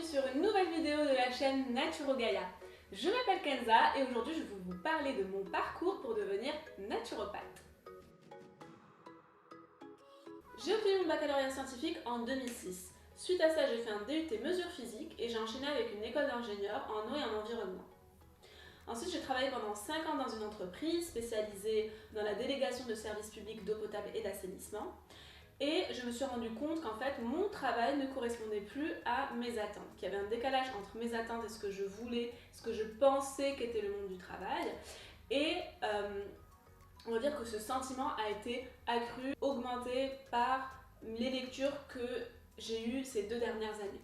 sur une nouvelle vidéo de la chaîne NaturoGaia. Je m'appelle Kenza et aujourd'hui je vais vous parler de mon parcours pour devenir naturopathe. J'ai obtenu mon baccalauréat scientifique en 2006. Suite à ça, j'ai fait un DUT mesures physiques et j'ai enchaîné avec une école d'ingénieur en eau et en environnement. Ensuite, j'ai travaillé pendant 5 ans dans une entreprise spécialisée dans la délégation de services publics d'eau potable et d'assainissement. Et je me suis rendu compte qu'en fait, mon travail ne correspondait plus à mes attentes, qu'il y avait un décalage entre mes attentes et ce que je voulais, ce que je pensais qu'était le monde du travail. Et on va dire que ce sentiment a été accru, augmenté par les lectures que j'ai eues ces 2 dernières années.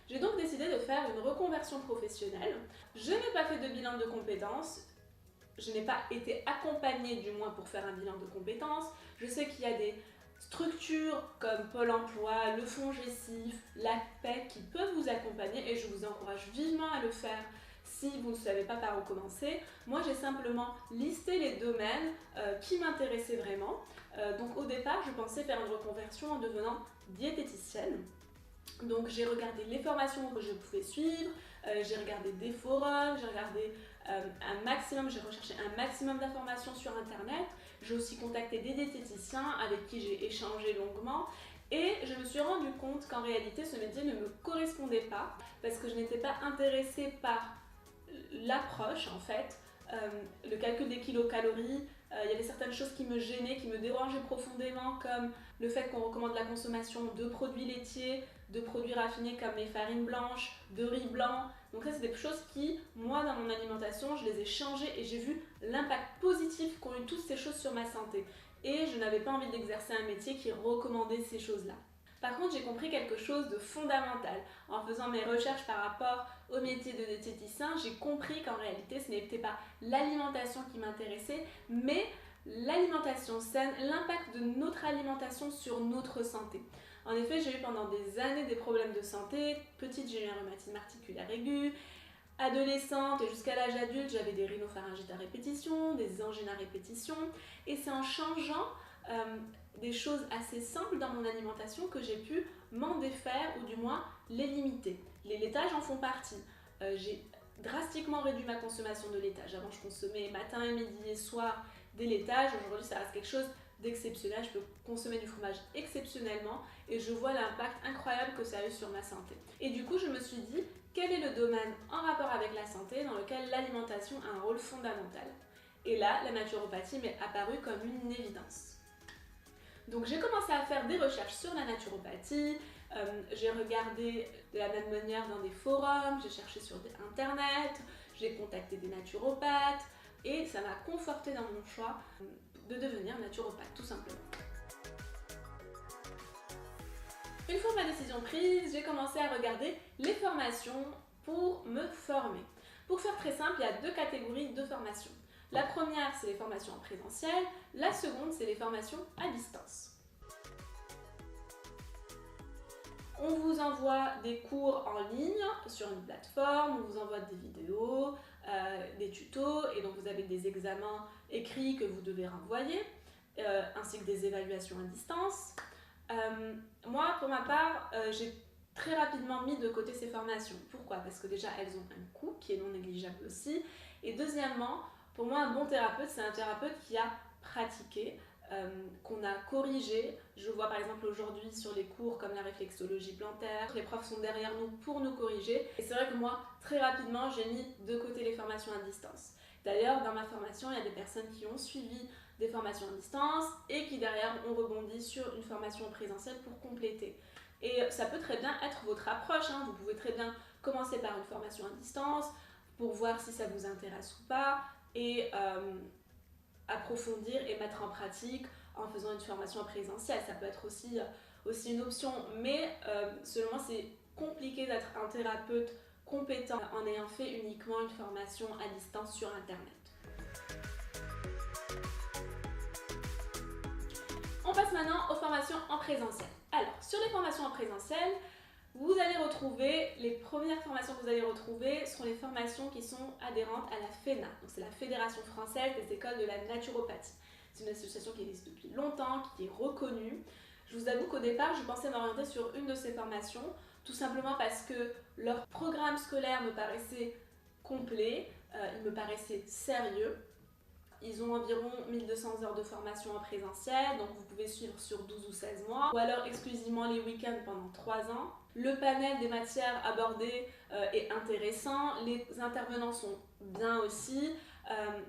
J'ai donc décidé de faire une reconversion professionnelle. Je n'ai pas fait de bilan de compétences. Je n'ai pas été accompagnée du moins pour faire un bilan de compétences. Je sais qu'il y a des structures comme Pôle emploi, le Fonds Gessif, l'APEC qui peuvent vous accompagner et je vous encourage vivement à le faire si vous ne savez pas par où commencer. Moi j'ai simplement listé les domaines qui m'intéressaient vraiment. Donc au départ je pensais faire une reconversion en devenant diététicienne. Donc j'ai regardé les formations que je pouvais suivre, j'ai regardé des forums, j'ai regardé j'ai recherché un maximum d'informations sur internet. J'ai aussi contacté des diététiciens avec qui j'ai échangé longuement et je me suis rendu compte qu'en réalité ce métier ne me correspondait pas parce que je n'étais pas intéressée par l'approche en fait. Le calcul des kilocalories, il y avait certaines choses qui me gênaient, qui me dérangeaient profondément, comme le fait qu'on recommande la consommation de produits laitiers, de produits raffinés comme les farines blanches, de riz blanc. Donc ça c'est des choses qui, moi dans mon alimentation, je les ai changées et j'ai vu l'impact positif qu'ont eu toutes ces choses sur ma santé. Et je n'avais pas envie d'exercer un métier qui recommandait ces choses-là. Par contre, j'ai compris quelque chose de fondamental. En faisant mes recherches par rapport au métier de diététicien, j'ai compris qu'en réalité, ce n'était pas l'alimentation qui m'intéressait, mais l'alimentation saine, l'impact de notre alimentation sur notre santé. En effet, j'ai eu pendant des années des problèmes de santé. Petite, j'ai eu un rhumatisme articulaire aigu. Adolescente et jusqu'à l'âge adulte, j'avais des rhinopharyngites à répétition, des angines à répétition. Et c'est en changeant des choses assez simples dans mon alimentation que j'ai pu m'en défaire ou du moins les limiter. Les laitages en font partie. J'ai drastiquement réduit ma consommation de laitage. Avant je consommais matin, midi et soir des laitages. Aujourd'hui ça reste quelque chose d'exceptionnel. Je peux consommer du fromage exceptionnellement et je vois l'impact incroyable que ça a eu sur ma santé. Et du coup je me suis dit quel est le domaine en rapport avec la santé dans lequel l'alimentation a un rôle fondamental. Et là la naturopathie m'est apparue comme une évidence. Donc j'ai commencé à faire des recherches sur la naturopathie, j'ai regardé de la même manière dans des forums, j'ai cherché sur internet, j'ai contacté des naturopathes et ça m'a conforté dans mon choix de devenir naturopathe tout simplement. Une fois ma décision prise, j'ai commencé à regarder les formations pour me former. Pour faire très simple, il y a 2 catégories de formations. La première, c'est les formations en présentiel. La seconde, c'est les formations à distance. On vous envoie des cours en ligne sur une plateforme, on vous envoie des vidéos, des tutos, et donc vous avez des examens écrits que vous devez renvoyer, ainsi que des évaluations à distance. Moi, pour ma part, j'ai très rapidement mis de côté ces formations. Pourquoi? Parce que déjà, elles ont un coût qui est non négligeable aussi. Et deuxièmement, pour moi, un bon thérapeute, c'est un thérapeute qui a pratiqué, qu'on a corrigé. Je vois par exemple aujourd'hui sur les cours comme la réflexologie plantaire, les profs sont derrière nous pour nous corriger. Et c'est vrai que moi, très rapidement, j'ai mis de côté les formations à distance. D'ailleurs, dans ma formation, il y a des personnes qui ont suivi des formations à distance et qui derrière ont rebondi sur une formation présentielle pour compléter. Et ça peut très bien être votre approche, hein. Vous pouvez très bien commencer par une formation à distance pour voir si ça vous intéresse ou pas et approfondir et mettre en pratique en faisant une formation présentielle. Ça peut être aussi une option, mais selon moi c'est compliqué d'être un thérapeute compétent en ayant fait uniquement une formation à distance sur internet. On passe maintenant aux formations en présentiel. Alors, sur les formations en présentiel, vous allez retrouver, les premières formations que vous allez retrouver seront les formations qui sont adhérentes à la FENA. Donc c'est la Fédération Française des Écoles de la Naturopathie. C'est une association qui existe depuis longtemps, qui est reconnue. Je vous avoue qu'au départ, je pensais m'orienter sur une de ces formations tout simplement parce que leur programme scolaire me paraissait complet, il me paraissait sérieux. Ils ont environ 1200 heures de formation en présentiel, donc vous pouvez suivre sur 12 ou 16 mois, ou alors exclusivement les week-ends pendant 3 ans. Le panel des matières abordées est intéressant, les intervenants sont bien aussi,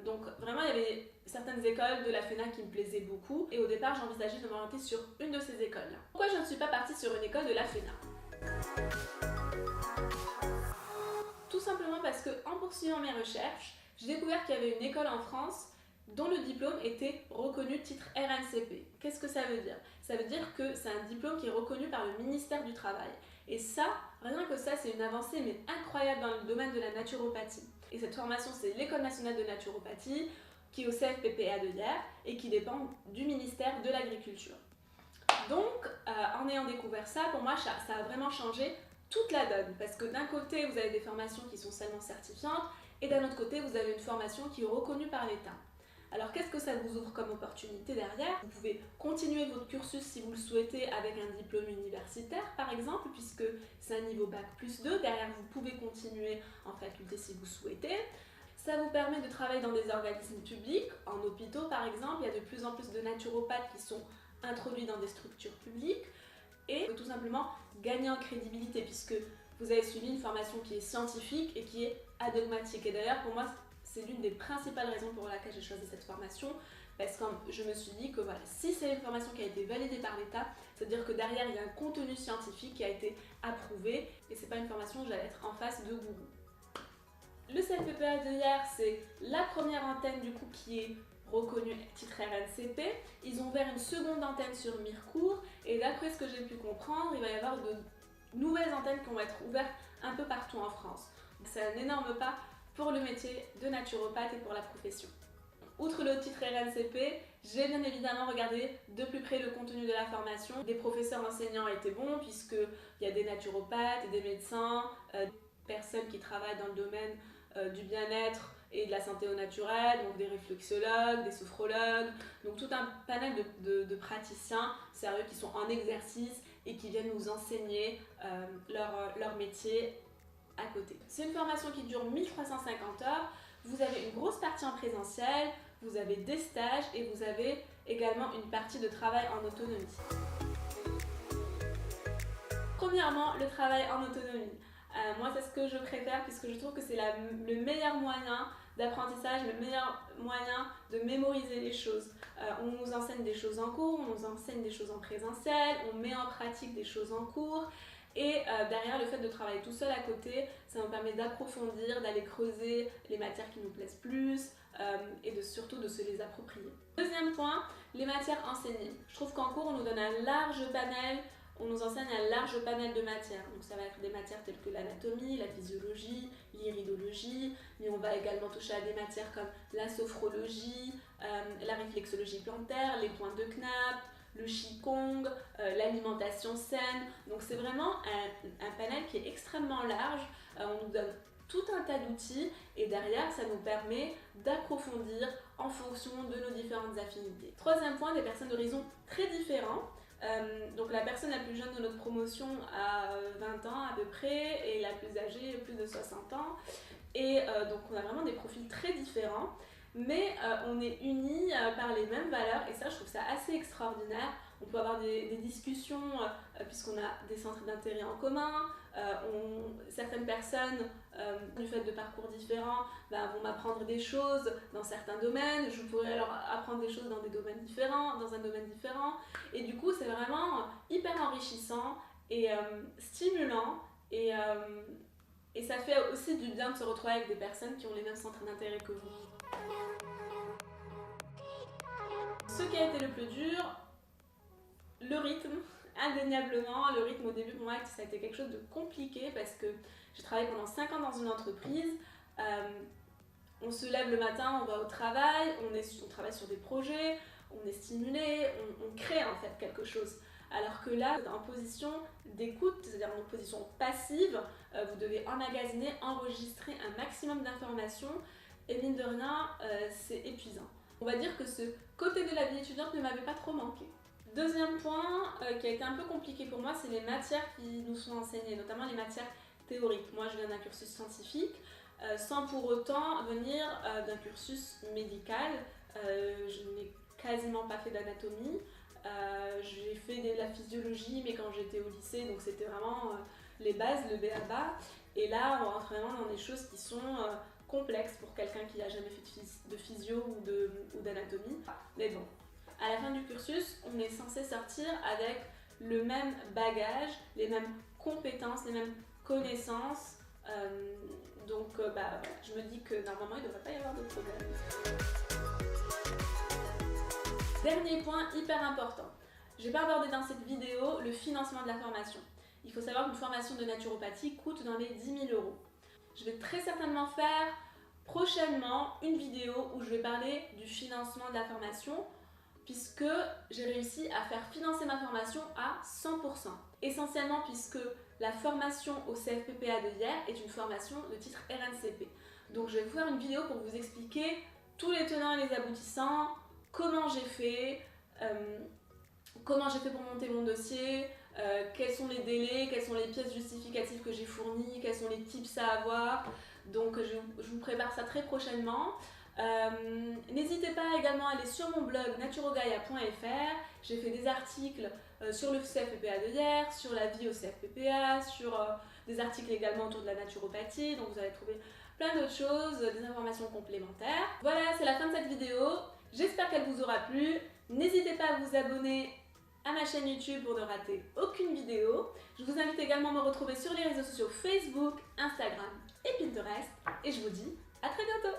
donc vraiment il y avait certaines écoles de la FENA qui me plaisaient beaucoup, et au départ j'ai envisagé de m'orienter sur une de ces écoles-là. Pourquoi je ne suis pas partie sur une école de la FENA? Tout simplement parce qu'en poursuivant mes recherches, j'ai découvert qu'il y avait une école en France dont le diplôme était reconnu titre RNCP. Qu'est-ce que ça veut dire? Ça veut dire que c'est un diplôme qui est reconnu par le ministère du Travail. Et ça, rien que ça, c'est une avancée mais incroyable dans le domaine de la naturopathie. Et cette formation, c'est l'École nationale de naturopathie, qui est au CFPPA de Hyères et qui dépend du ministère de l'Agriculture. Donc, en ayant découvert ça, pour moi, ça a vraiment changé toute la donne. Parce que d'un côté, vous avez des formations qui sont seulement certifiantes, et d'un autre côté, vous avez une formation qui est reconnue par l'État. Alors qu'est-ce que ça vous ouvre comme opportunité derrière? Vous pouvez continuer votre cursus si vous le souhaitez avec un diplôme universitaire par exemple, puisque c'est un niveau Bac plus 2. Derrière, vous pouvez continuer en faculté si vous souhaitez. Ça vous permet de travailler dans des organismes publics, en hôpitaux par exemple. Il y a de plus en plus de naturopathes qui sont introduits dans des structures publiques. Et tout simplement gagner en crédibilité, puisque vous avez suivi une formation qui est scientifique et qui est adogmatique. Et d'ailleurs, pour moi, c'est l'une des principales raisons pour laquelle j'ai choisi cette formation, parce que je me suis dit que voilà, si c'est une formation qui a été validée par l'État, c'est-à-dire que derrière il y a un contenu scientifique qui a été approuvé, et c'est pas une formation où j'allais être en face de gourou. Le CFPPA de Hyères, c'est la première antenne du coup qui est reconnue titre RNCP. Ils ont ouvert une seconde antenne sur Mirecourt, et d'après ce que j'ai pu comprendre, il va y avoir de nouvelles antennes qui vont être ouvertes un peu partout en France. C'est un énorme pas pour le métier de naturopathe et pour la profession. Outre le titre RNCP, j'ai bien évidemment regardé de plus près le contenu de la formation. Des professeurs enseignants étaient bons puisqu'il y a des naturopathes, des médecins, des personnes qui travaillent dans le domaine du bien-être et de la santé au naturel, donc des réflexologues, des sophrologues, donc tout un panel de praticiens sérieux qui sont en exercice et qui viennent nous enseigner leur métier à côté. C'est une formation qui dure 1350 heures, vous avez une grosse partie en présentiel, vous avez des stages et vous avez également une partie de travail en autonomie. Premièrement, le travail en autonomie. Moi, c'est ce que je préfère puisque je trouve que c'est le meilleur moyen d'apprentissage, le meilleur moyen de mémoriser les choses. On nous enseigne des choses en cours, on nous enseigne des choses en présentiel, on met en pratique des choses en cours. Et derrière, le fait de travailler tout seul à côté, ça nous permet d'approfondir, d'aller creuser les matières qui nous plaisent plus et surtout de se les approprier. Deuxième point, les matières enseignées. Je trouve qu'en cours, on nous donne un large panel, on nous enseigne un large panel de matières. Donc ça va être des matières telles que l'anatomie, la physiologie, l'iridologie, mais on va également toucher à des matières comme la sophrologie, la réflexologie plantaire, les points de Knapp, le Qigong, l'alimentation saine. Donc c'est vraiment un panel qui est extrêmement large. On nous donne tout un tas d'outils et derrière ça nous permet d'approfondir en fonction de nos différentes affinités. Troisième point, des personnes d'horizons très différents. Donc la personne la plus jeune de notre promotion a 20 ans à peu près et la plus âgée plus de 60 ans. Et donc on a vraiment des profils très différents. Mais on est unis par les mêmes valeurs et ça je trouve ça assez extraordinaire. On peut avoir des discussions puisqu'on a des centres d'intérêt en commun. Certaines personnes, du fait de parcours différents, vont m'apprendre des choses dans certains domaines. Je pourrais leur apprendre des choses dans des domaines différents, dans un domaine différent. Et du coup c'est vraiment hyper enrichissant et stimulant et ça fait aussi du bien de se retrouver avec des personnes qui ont les mêmes centres d'intérêt que vous. Ce qui a été le plus dur, le rythme, indéniablement. Le rythme au début pour moi ça a été quelque chose de compliqué parce que j'ai travaillé pendant 5 ans dans une entreprise. On se lève le matin, on va au travail, on travaille sur des projets, on est stimulé, on crée en fait quelque chose. Alors que là, en position d'écoute, c'est-à-dire en position passive, vous devez emmagasiner, enregistrer un maximum d'informations et mine de rien, c'est épuisant. On va dire que ce côté de la vie étudiante ne m'avait pas trop manqué. Deuxième point qui a été un peu compliqué pour moi, c'est les matières qui nous sont enseignées, notamment les matières théoriques. Moi, je viens d'un cursus scientifique, sans pour autant venir d'un cursus médical. Je n'ai quasiment pas fait d'anatomie. J'ai fait de la physiologie, mais quand j'étais au lycée, donc c'était vraiment les bases, le b.a.-ba. Et là, on rentre vraiment dans des choses qui sont complexes pour quelqu'un qui n'a jamais fait de physio ou d'anatomie. Mais bon, à la fin du cursus, on est censé sortir avec le même bagage, les mêmes compétences, les mêmes connaissances. Je me dis que normalement, il ne devrait pas y avoir de problème. Dernier point hyper important. Je n'ai pas abordé dans cette vidéo le financement de la formation. Il faut savoir qu'une formation de naturopathie coûte dans les 10 000 €. Je vais très certainement faire prochainement une vidéo où je vais parler du financement de la formation, puisque j'ai réussi à faire financer ma formation à 100%. Essentiellement puisque la formation au CFPPA de hier est une formation de titre RNCP. Donc je vais vous faire une vidéo pour vous expliquer tous les tenants et les aboutissants, comment j'ai fait pour monter mon dossier, quels sont les délais, quelles sont les pièces justificatives que j'ai fournies, quels sont les tips à avoir. Donc je vous prépare ça très prochainement. N'hésitez pas également à aller sur mon blog naturogaia.fr. J'ai fait des articles sur le CFPPA de hier, sur la vie au CFPPA, sur des articles également autour de la naturopathie. Donc vous allez trouver plein d'autres choses, des informations complémentaires. Voilà, c'est la fin de cette vidéo. J'espère qu'elle vous aura plu. N'hésitez pas à vous abonner à ma chaîne YouTube pour ne rater aucune vidéo. Je vous invite également à me retrouver sur les réseaux sociaux Facebook, Instagram et Pinterest. Et je vous dis à très bientôt.